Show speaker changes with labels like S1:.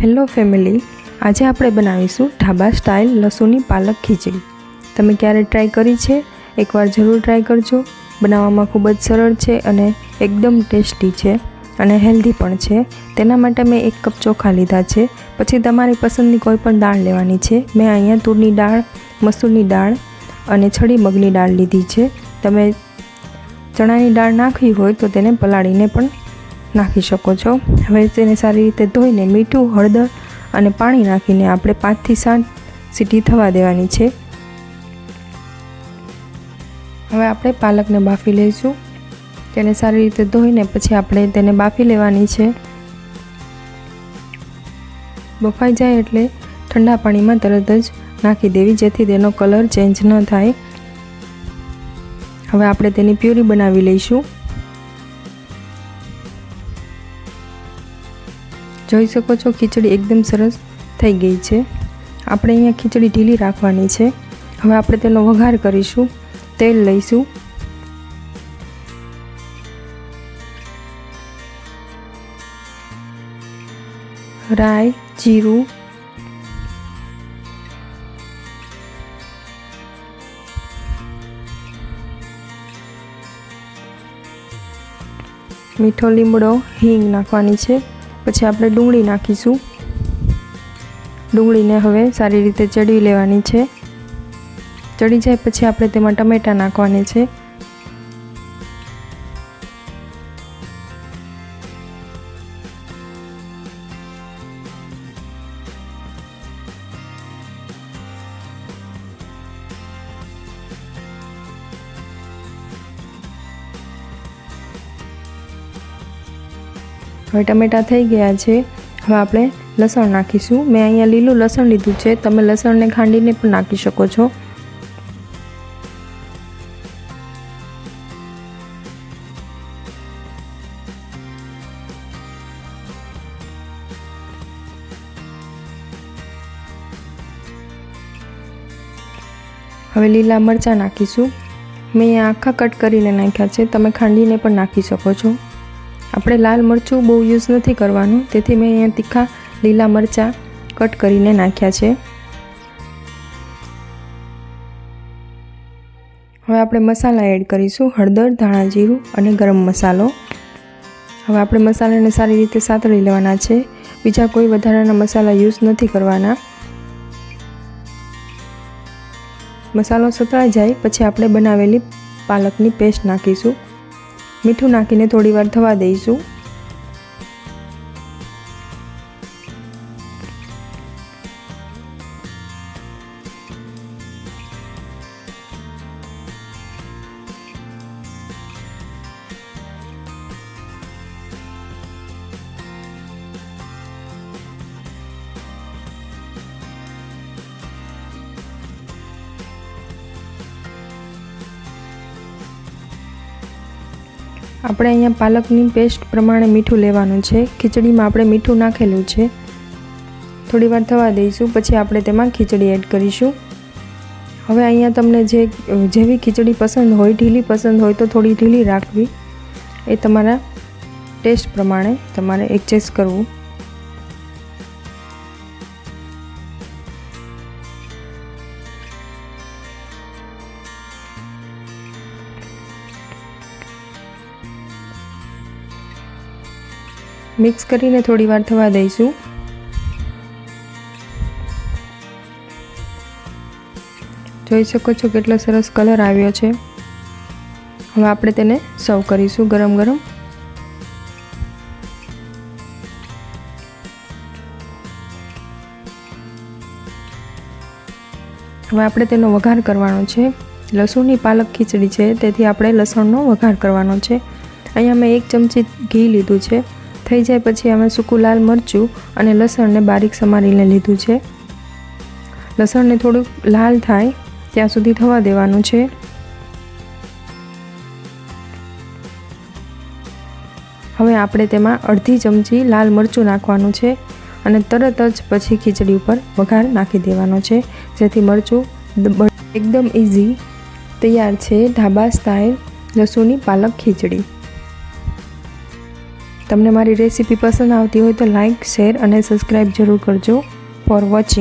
S1: Hello family, આજે આપણે બનાવીશું ઢાબા સ્ટાઇલ લસુની પાલક ખીચડી। તમે ક્યારે ટ્રાય કરી છે? એકવાર જરૂર ટ્રાય કરજો। બનાવવામાં ખૂબ જ સરળ છે અને એકદમ ટેસ્ટી છે અને હેલ્ધી પણ છે। તેના માટે મેં 1 કપ ચોખા લીધા છે। પછી તમારી પસંદની કોઈ પણ દાળ લેવાની છે। મેં અહીંયા તુરની દાળ, મસૂરની દાળ અને છડી મગની દાળ લીધી છે। તમે ચણાની દાળ નાખવી હોય તો તેને પલાળીને પણ નાખી શકો છો। હવે તેને સારી રીતે ધોઈને મીઠું, હળદર અને પાણી નાખીને આપણે 5 થી 7 સીટી થવા દેવાની છે। હવે આપણે પાલકને બાફી લઈશું। તેને સારી રીતે ધોઈને પછી આપણે તેને બાફી લેવાની છે। બફાઈ જાય એટલે ઠંડા પાણીમાં તરત જ નાખી દેવી, જેથી તેનો કલર ચેન્જ ન થાય। હવે આપણે તેની પ્યુરી બનાવી લઈશું। જોઈ શકો છો ખીચડી એકદમ સરસ થઈ ગઈ છે। આપણે અહીંયા ખીચડી ઢીલી રાખવાની છે। હવે આપણે તેનો વઘાર કરીશું। તેલ લઈશું, રાઈ, જીરું, મીઠો લીમડો, હિંગ નાખવાની છે। પછી આપણે ડુંગળી નાખીશું। ડુંગળીને હવે સારી રીતે ચડી લેવાની છે। ચડી જાય પછી આપણે તેમાં ટમેટાં નાખવાના છે। હવે ટમેટાં થઈ ગયા છે। હવે આપણે લસણ નાખીશું। મેં અહીંયા લીલું લસણ લીધું છે, તમે લસણને ખાંડીને પણ નાખી શકો છો। હવે લીલા મરચાં નાખીશું। મેં અહીંયા આખા કટ કરીને નાખ્યા છે, તમે ખાંડીને પણ નાખી શકો છો। આપણે લાલ મરચું બહુ યુઝ નથી કરવાનું, તેથી મેં અહીંયા તીખા લીલા મરચાં કટ કરીને નાખ્યા છે। હવે આપણે મસાલા એડ કરીશું, હળદર, ધાણા જીરું અને ગરમ મસાલો। હવે આપણે મસાલાને સારી રીતે સાતળી લેવાના છે। બીજા કોઈ વધારાના મસાલા યુઝ નથી કરવાના। મસાલો સતળાઈ જાય પછી આપણે બનાવેલી પાલકની પેસ્ટ નાખીશું। મીઠું નાખીને થોડી વાર થવા દઈશું। આપણે અહીંયા પાલકની પેસ્ટ પ્રમાણે મીઠું લેવાનું છે। ખીચડીમાં આપણે મીઠું નાખેલું છે। થોડી વાર થવા દઈશું પછી આપણે તેમાં ખીચડી એડ કરીશું। હવે અહીંયા તમને જેવી ખીચડી પસંદ હોય, ઢીલી પસંદ હોય તો થોડી ઢીલી રાખવી, એ તમારા ટેસ્ટ પ્રમાણે તમારે એડજસ્ટ કરવું। મિક્સ કરીને થોડી વાર થવા દઈશું। જોઈ શકો છો કેટલો સરસ કલર આવ્યો છે। હવે આપણે તેને સર્વ કરીશું ગરમ ગરમ। હવે આપણે તેનો વઘાર કરવાનો છે। લસણની પાલક ખીચડી છે, તેથી આપણે લસણનો વઘાર કરવાનો છે। અહીંયા મેં 1 ચમચી ઘી લીધું છે। થઈ જાય પછી અમે સૂકું લાલ મરચું અને લસણને બારીક સમારીને લીધું છે। લસણને થોડુંક લાલ થાય ત્યાં સુધી થવા દેવાનું છે। હવે આપણે તેમાં અડધી ચમચી લાલ મરચું નાખવાનું છે અને તરત જ પછી ખીચડી ઉપર વઘાર નાખી દેવાનો છે, જેથી મરચું એકદમ ઇઝી તૈયાર છે ઢાબા સ્ટાઇલ લસુની પાલક ખીચડી। તમને મારી રેસીપી પસંદ આવતી હોય તો લાઇક, શેર અને સબસ્ક્રાઈબ જરૂર કરજો. For watching.